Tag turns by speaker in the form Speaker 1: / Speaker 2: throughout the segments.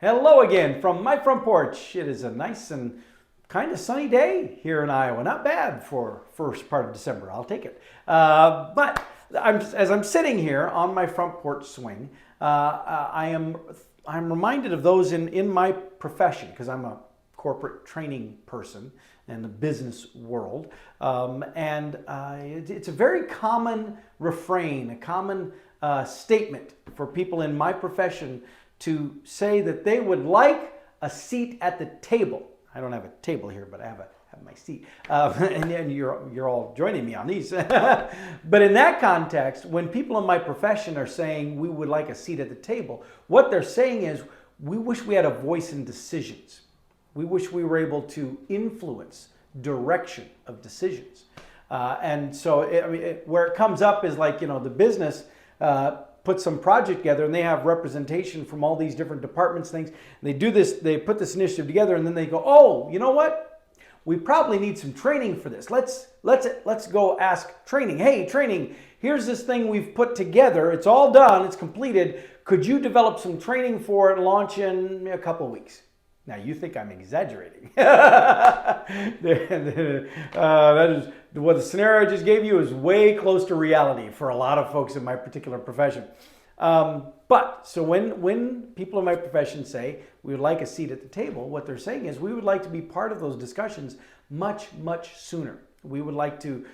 Speaker 1: Hello again from my front porch. It is a nice and kind of sunny day here in Iowa. Not bad for first part of December. I'll take it. But as I'm sitting here on my front porch swing, I'm reminded of those in my profession because I'm a corporate training person in the business world. It's a very common refrain, a common statement for people in my profession to say that they would like a seat at the table. I don't have a table here, but I have my seat. And you're all joining me on these. But in that context, when people in my profession are saying we would like a seat at the table, what they're saying is we wish we had a voice in decisions. We wish we were able to influence direction of decisions. Where it comes up is like, the business put some project together and they have representation from all these different departments, things. And they do this, they put this initiative together and then they go, oh, you know what? We probably need some training for this. Let's go ask training. Hey, training, here's this thing we've put together. It's all done, it's completed. Could you develop some training for it, launch in a couple of weeks? Now you think I'm exaggerating. That is what the scenario I just gave you is way close to reality for a lot of folks in my particular profession. So when people in my profession say we would like a seat at the table, what they're saying is we would like to be part of those discussions much, much sooner. We would like to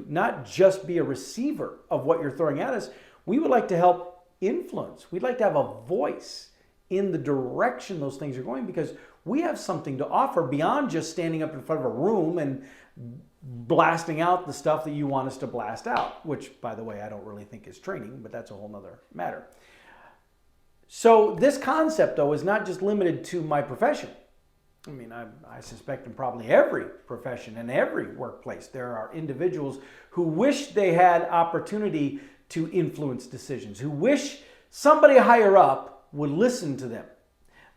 Speaker 1: not just be a receiver of what you're throwing at us. We would like to help influence. We'd like to have a voice in the direction those things are going because we have something to offer beyond just standing up in front of a room and blasting out the stuff that you want us to blast out, which, by the way, I don't really think is training, but that's a whole nother matter. So this concept, though, is not just limited to my profession. I mean, I suspect in probably every profession and every workplace, there are individuals who wish they had opportunity to influence decisions, who wish somebody higher up would listen to them,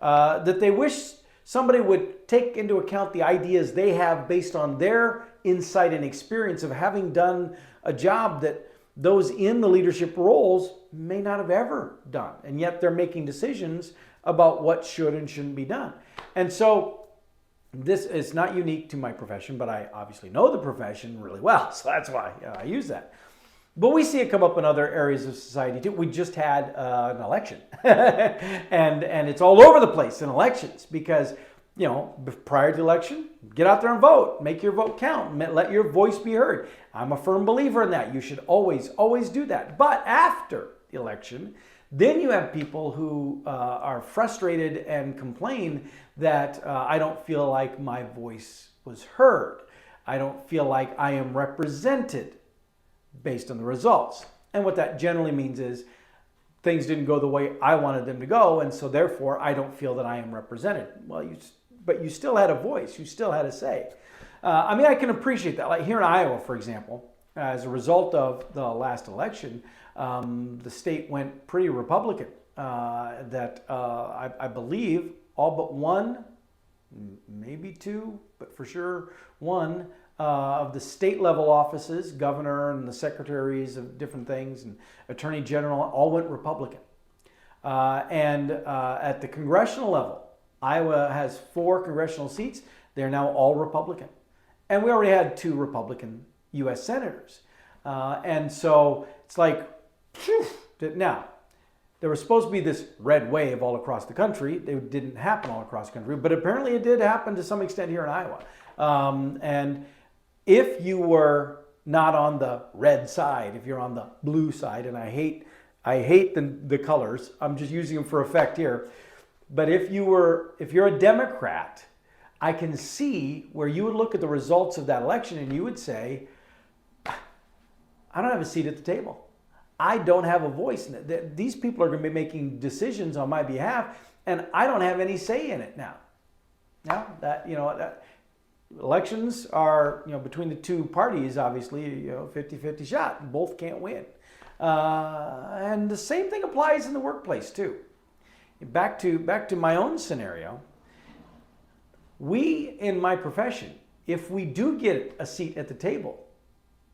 Speaker 1: that they wish somebody would take into account the ideas they have based on their insight and experience of having done a job that those in the leadership roles may not have ever done. And yet they're making decisions about what should and shouldn't be done. And so this is not unique to my profession, but I obviously know the profession really well. So that's why I use that. But we see it come up in other areas of society too. We just had an election and it's all over the place in elections because, prior to the election, get out there and vote, make your vote count, let your voice be heard. I'm a firm believer in that. You should always, always do that. But after the election, then you have people who are frustrated and complain that I don't feel like my voice was heard. I don't feel like I am represented based on the results. And what that generally means is things didn't go the way I wanted them to go, and so therefore I don't feel that I am represented. Well, but you still had a voice, you still had a say. I can appreciate that. Like here in Iowa, for example, as a result of the last election, the state went pretty Republican. I believe all but one, maybe two, but for sure one, of the state level offices, governor and the secretaries of different things and attorney general, all went Republican. At the congressional level, Iowa has 4 congressional seats. They're now all Republican. And we already had 2 Republican U.S. senators. And so it's like, phew, now, there was supposed to be this red wave all across the country. It didn't happen all across the country, but apparently it did happen to some extent here in Iowa. And if you were not on the red side, if you're on the blue side, and I hate the colors, I'm just using them for effect here. But if you're a Democrat, I can see where you would look at the results of that election and you would say, I don't have a seat at the table. I don't have a voice. These people are going to be making decisions on my behalf, and I don't have any say in it now. Now that elections are, between the two parties, obviously, 50-50 shot. Both can't win. And the same thing applies in the workplace too. Back to my own scenario. We, in my profession, if we do get a seat at the table,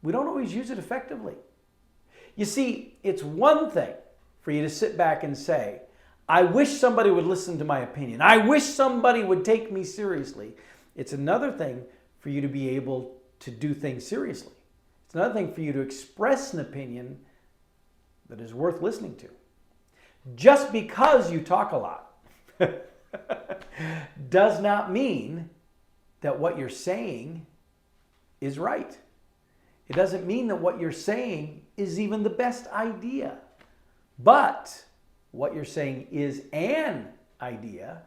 Speaker 1: we don't always use it effectively. You see, it's one thing for you to sit back and say, I wish somebody would listen to my opinion. I wish somebody would take me seriously. It's another thing for you to be able to do things seriously. It's another thing for you to express an opinion that is worth listening to. Just because you talk a lot does not mean that what you're saying is right. It doesn't mean that what you're saying is even the best idea. But what you're saying is an idea,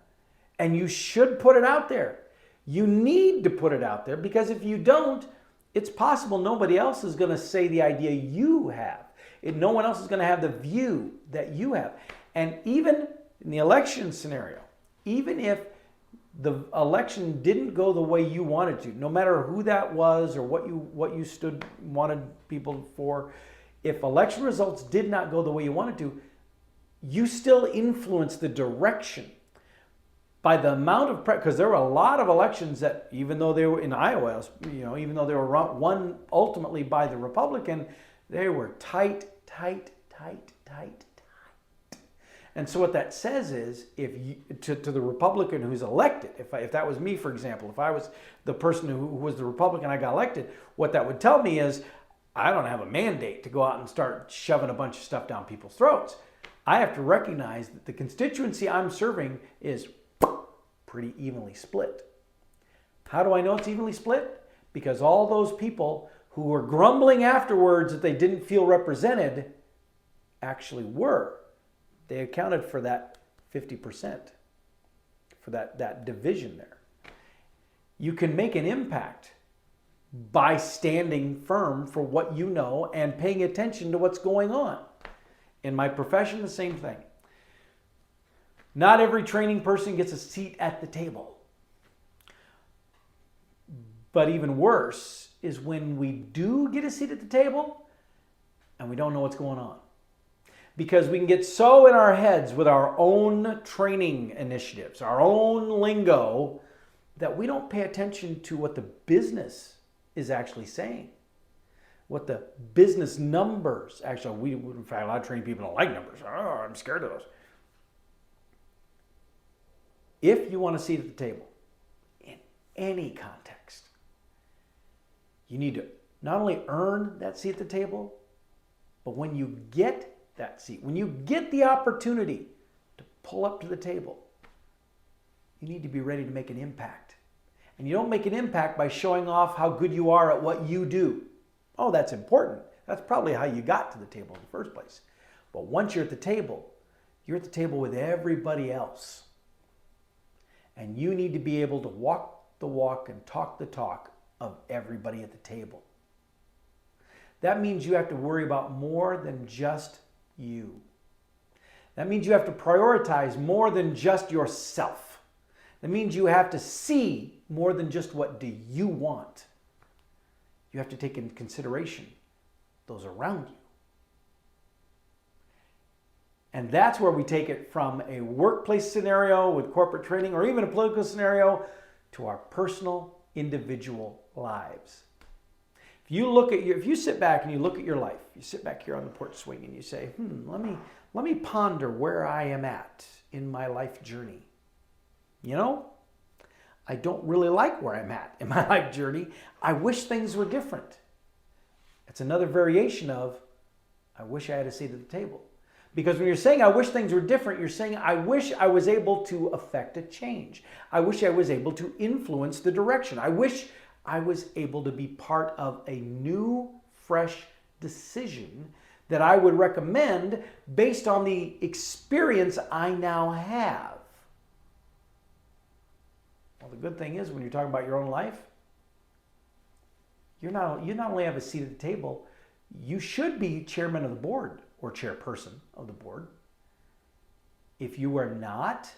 Speaker 1: and you should put it out there. You need to put it out there, because if you don't, it's possible nobody else is going to say the idea you have. No one else is going to have the view that you have. And even in the election scenario, even if the election didn't go the way you wanted to, no matter who that was or what you wanted people for, if election results did not go the way you wanted to, you still influence the direction by the amount of because there were a lot of elections that, even though they were in Iowa, even though they were won ultimately by the Republican, they were tight. And so what that says is, if you, to the Republican who's elected, if that was me, for example, if I was the person who was the Republican, I got elected, what that would tell me is, I don't have a mandate to go out and start shoving a bunch of stuff down people's throats. I have to recognize that the constituency I'm serving is pretty evenly split. How do I know it's evenly split? Because all those people who were grumbling afterwards that they didn't feel represented actually were. They accounted for that 50%, for that division there. You can make an impact by standing firm for what you know and paying attention to what's going on. In my profession, the same thing. Not every training person gets a seat at the table. But even worse is when we do get a seat at the table and we don't know what's going on. Because we can get so in our heads with our own training initiatives, our own lingo, that we don't pay attention to what the business is actually saying. What the business numbers actually, in fact, a lot of training people don't like numbers. Oh, I'm scared of those. If you want a seat at the table, in any context, you need to not only earn that seat at the table, but when you get that seat, when you get the opportunity to pull up to the table, you need to be ready to make an impact. And you don't make an impact by showing off how good you are at what you do. Oh, that's important. That's probably how you got to the table in the first place. But once you're at the table with everybody else. And you need to be able to walk the walk and talk the talk of everybody at the table. That means you have to worry about more than just you. That means you have to prioritize more than just yourself. That means you have to see more than just what do you want. You have to take into consideration those around you. And that's where we take it from a workplace scenario with corporate training, or even a political scenario, to our personal, individual lives. If you sit back and you look at your life, you sit back here on the porch swing and you say, let me ponder where I am at in my life journey. I don't really like where I'm at in my life journey. I wish things were different. It's another variation of, I wish I had a seat at the table. Because when you're saying, I wish things were different, you're saying, I wish I was able to affect a change. I wish I was able to influence the direction. I wish I was able to be part of a new, fresh decision that I would recommend based on the experience I now have. Well, the good thing is, when you're talking about your own life, you not only have a seat at the table, you should be chairman of the board or chairperson of the board. If you are not,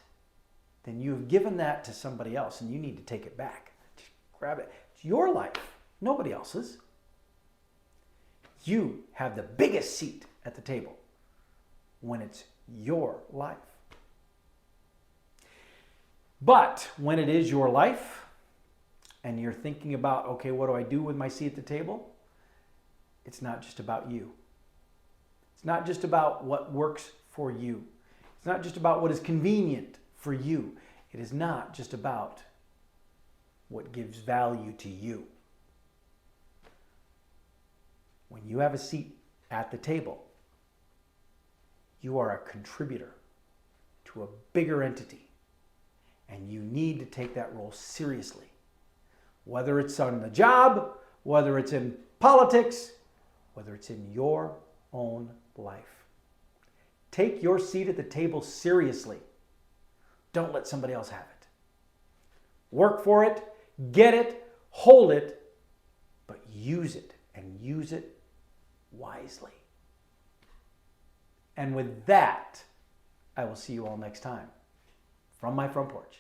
Speaker 1: then you have given that to somebody else and you need to take it back. Just grab it. It's your life, nobody else's. You have the biggest seat at the table when it's your life. But when it is your life and you're thinking about, okay, what do I do with my seat at the table? It's not just about you. It's not just about what works for you. It's not just about what is convenient for you. It is not just about what gives value to you. When you have a seat at the table, you are a contributor to a bigger entity, and you need to take that role seriously. Whether it's on the job, whether it's in politics, whether it's in your own life. Take your seat at the table seriously. Don't let somebody else have it. Work for it, get it, hold it, but use it, and use it wisely. And with that, I will see you all next time from my front porch.